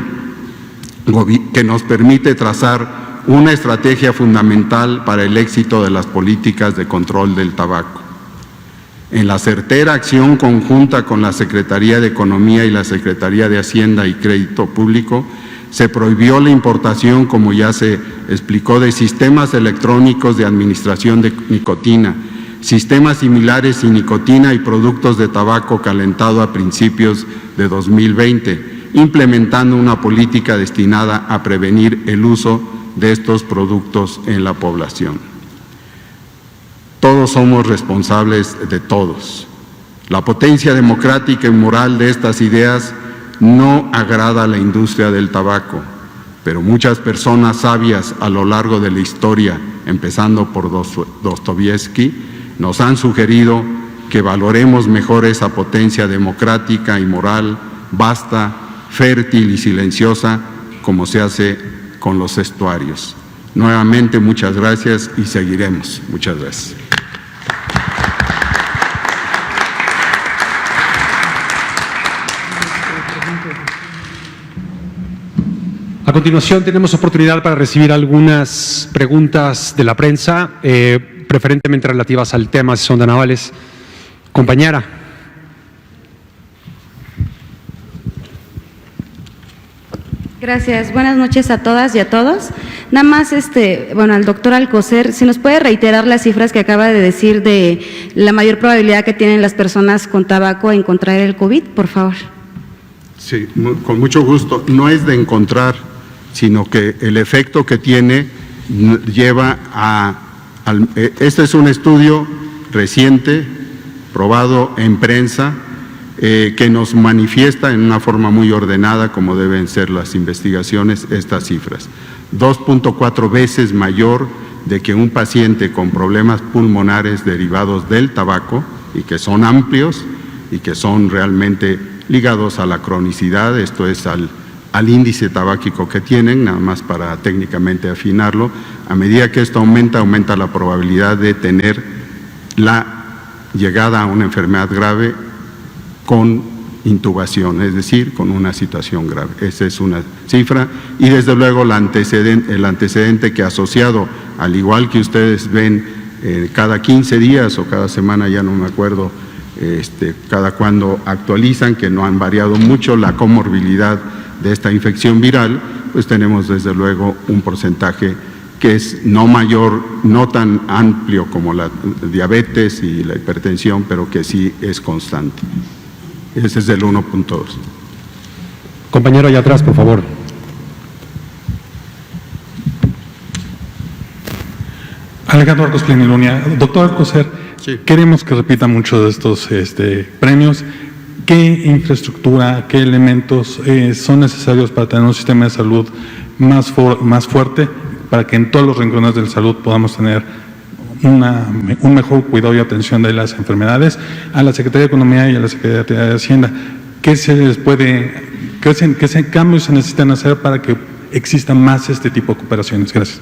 que nos permite trazar una estrategia fundamental para el éxito de las políticas de control del tabaco. En la certera acción conjunta con la Secretaría de Economía y la Secretaría de Hacienda y Crédito Público, se prohibió la importación, como ya se explicó, de sistemas electrónicos de administración de nicotina, sistemas similares sin nicotina y productos de tabaco calentado a principios de 2020, implementando una política destinada a prevenir el uso de estos productos en la población. Todos somos responsables de todos. La potencia democrática y moral de estas ideas no agrada a la industria del tabaco, pero muchas personas sabias a lo largo de la historia, empezando por Dostoyevsky, nos han sugerido que valoremos mejor esa potencia democrática y moral, vasta, fértil y silenciosa, como se hace con los estuarios. Nuevamente, muchas gracias y seguiremos. Muchas gracias. A continuación tenemos oportunidad para recibir algunas preguntas de la prensa, preferentemente relativas al tema, si son de navales. Compañera. Gracias. Buenas noches a todas y a todos. Nada más, al doctor Alcocer, si nos puede reiterar las cifras que acaba de decir de la mayor probabilidad que tienen las personas con tabaco en contraer el COVID, por favor. Sí, con mucho gusto. No es de encontrar, sino que el efecto que tiene lleva a... Este es un estudio reciente, probado en prensa, que nos manifiesta en una forma muy ordenada, como deben ser las investigaciones, estas cifras. 2.4 veces mayor de que un paciente con problemas pulmonares derivados del tabaco, y que son amplios y que son realmente ligados a la cronicidad, esto es al índice tabáquico que tienen, nada más para técnicamente afinarlo. A medida que esto aumenta, aumenta la probabilidad de tener la llegada a una enfermedad grave con intubación, es decir, con una situación grave. Esa es una cifra y desde luego el antecedente que asociado, al igual que ustedes ven cada 15 días o cada semana, ya no me acuerdo, cada cuando actualizan, que no han variado mucho la comorbilidad de esta infección viral, pues tenemos desde luego un porcentaje que es no mayor, no tan amplio como la diabetes y la hipertensión, pero que sí es constante. Ese es del 1.2. Compañero, allá atrás, por favor. Alejandro Arcos Plenilunia. Doctor Alcocer, sí. Queremos que repita mucho de estos premios. ¿Qué infraestructura, qué elementos son necesarios para tener un sistema de salud más fuerte, para que en todos los rincones de la salud podamos tener un mejor cuidado y atención de las enfermedades? A la Secretaría de Economía y a la Secretaría de Hacienda, ¿qué cambios se necesitan hacer para que exista más este tipo de cooperaciones? Gracias.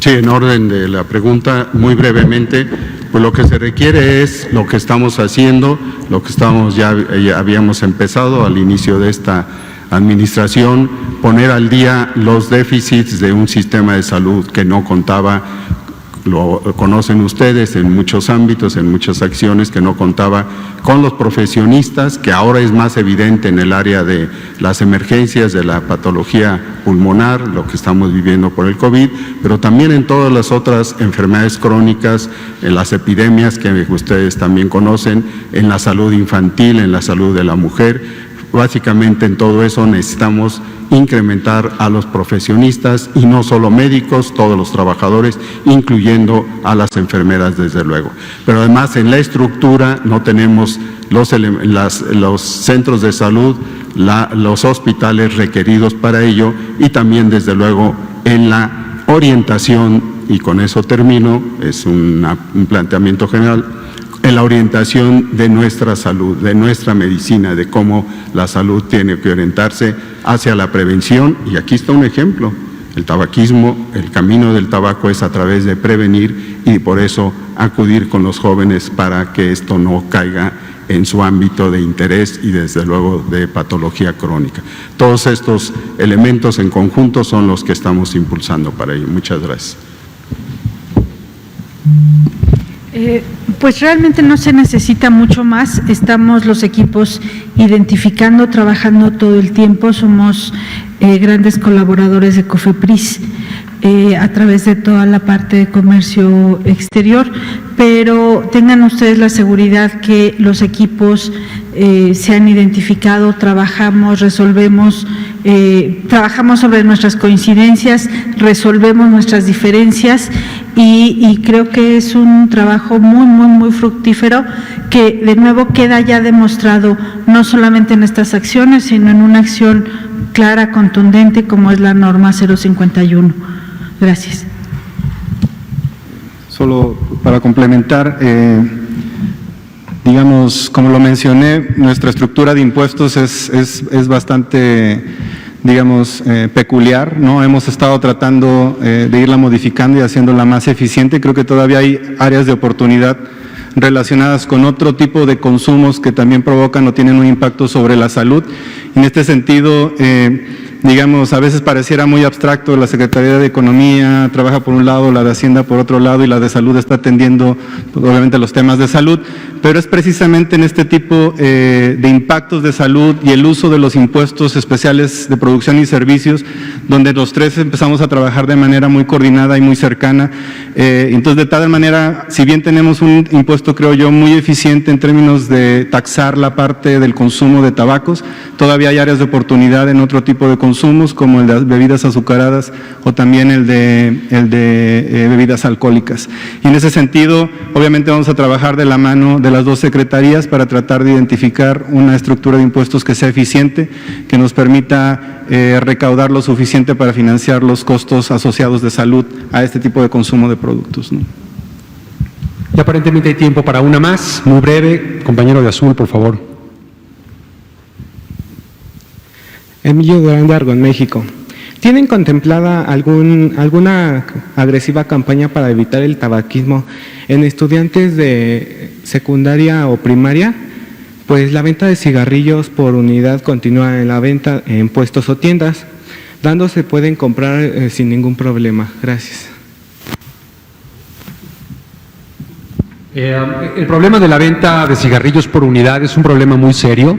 Sí, en orden de la pregunta, muy brevemente, pues lo que se requiere es lo que estamos haciendo, lo que ya habíamos empezado al inicio de esta administración, poner al día los déficits de un sistema de salud que no contaba, lo conocen ustedes en muchos ámbitos, en muchas acciones, que no contaba con los profesionistas, que ahora es más evidente en el área de las emergencias de la patología pulmonar, lo que estamos viviendo por el COVID, pero también en todas las otras enfermedades crónicas, en las epidemias que ustedes también conocen, en la salud infantil, en la salud de la mujer. Básicamente en todo eso necesitamos incrementar a los profesionistas y no solo médicos, todos los trabajadores, incluyendo a las enfermeras desde luego. Pero además en la estructura no tenemos los centros de salud, los hospitales requeridos para ello y también desde luego en la orientación, y con eso termino, es un planteamiento general, en la orientación de nuestra salud, de nuestra medicina, de cómo la salud tiene que orientarse hacia la prevención. Y aquí está un ejemplo, El tabaquismo, el camino del tabaco es a través de prevenir y por eso acudir con los jóvenes para que esto no caiga en su ámbito de interés y desde luego de patología crónica. Todos estos elementos en conjunto son los que estamos impulsando para ello. Muchas gracias. Pues realmente no se necesita mucho más, estamos los equipos identificando, trabajando todo el tiempo, somos grandes colaboradores de COFEPRIS a través de toda la parte de comercio exterior, pero tengan ustedes la seguridad que los equipos se han identificado, trabajamos, resolvemos, trabajamos sobre nuestras coincidencias, resolvemos nuestras diferencias y creo que es un trabajo muy fructífero que de nuevo queda ya demostrado no solamente en estas acciones, sino en una acción clara, contundente, como es la norma 051. Gracias. Solo para complementar, digamos, como lo mencioné, nuestra estructura de impuestos es bastante, digamos, peculiar, ¿no? Hemos estado tratando de irla modificando y haciéndola más eficiente. Creo que todavía hay áreas de oportunidad relacionadas con otro tipo de consumos que también provocan o tienen un impacto sobre la salud. En este sentido, digamos, a veces pareciera muy abstracto, la Secretaría de Economía trabaja por un lado, la de Hacienda por otro lado y la de Salud está atendiendo obviamente los temas de salud, pero es precisamente en este tipo de impactos de salud y el uso de los impuestos especiales de producción y servicios, donde los tres empezamos a trabajar de manera muy coordinada y muy cercana. Entonces, de tal manera, si bien tenemos un impuesto, creo yo, muy eficiente en términos de taxar la parte del consumo de tabacos, todavía hay áreas de oportunidad en otro tipo de consumos, como el de bebidas azucaradas o también el de bebidas alcohólicas. Y en ese sentido, obviamente vamos a trabajar de la mano de las dos secretarías para tratar de identificar una estructura de impuestos que sea eficiente, que nos permita recaudar lo suficiente para financiar los costos asociados de salud a este tipo de consumo de productos, ¿no? Y aparentemente hay tiempo para una más, muy breve. Compañero de azul, por favor. Emilio Durán de Argón, México. ¿Tienen contemplada alguna agresiva campaña para evitar el tabaquismo en estudiantes de secundaria o primaria? Pues la venta de cigarrillos por unidad continúa en la venta en puestos o tiendas. Dándose pueden comprar sin ningún problema. Gracias. El problema de la venta de cigarrillos por unidad es un problema muy serio.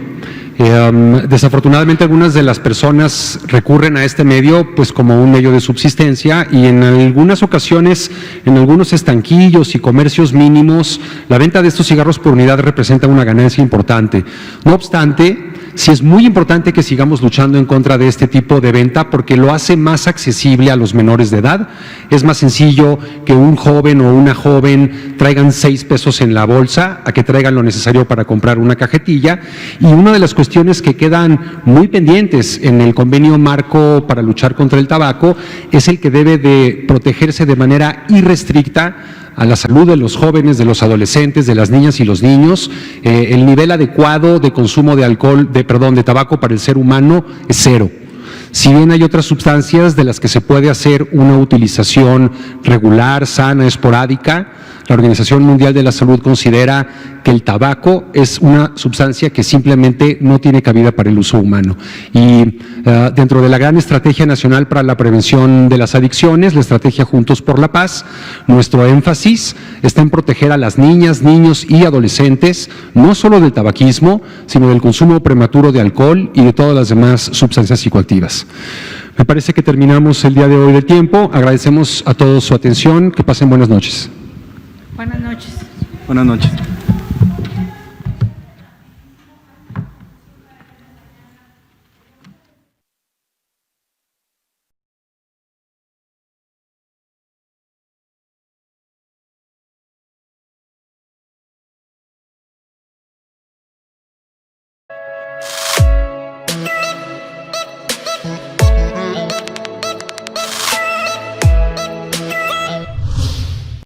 Desafortunadamente algunas de las personas recurren a este medio pues como un medio de subsistencia y en algunas ocasiones, en algunos estanquillos y comercios mínimos, la venta de estos cigarros por unidad representa una ganancia importante. No obstante, sí es muy importante que sigamos luchando en contra de este tipo de venta porque lo hace más accesible a los menores de edad. Es más sencillo que un joven o una joven traigan 6 pesos en la bolsa a que traigan lo necesario para comprar una cajetilla. Y una de las cuestiones que quedan muy pendientes en el convenio marco para luchar contra el tabaco es el que debe de protegerse de manera irrestricta a la salud de los jóvenes, de los adolescentes, de las niñas y los niños. El nivel adecuado de consumo de de tabaco para el ser humano es 0. Si bien hay otras sustancias de las que se puede hacer una utilización regular, sana, esporádica, la Organización Mundial de la Salud considera que el tabaco es una sustancia que simplemente no tiene cabida para el uso humano. Y dentro de la gran estrategia nacional para la prevención de las adicciones, la estrategia Juntos por la Paz, nuestro énfasis está en proteger a las niñas, niños y adolescentes, no solo del tabaquismo, sino del consumo prematuro de alcohol y de todas las demás sustancias psicoactivas. Me parece que terminamos el día de hoy del tiempo. Agradecemos a todos su atención. Que pasen buenas noches. Buenas noches. Buenas noches.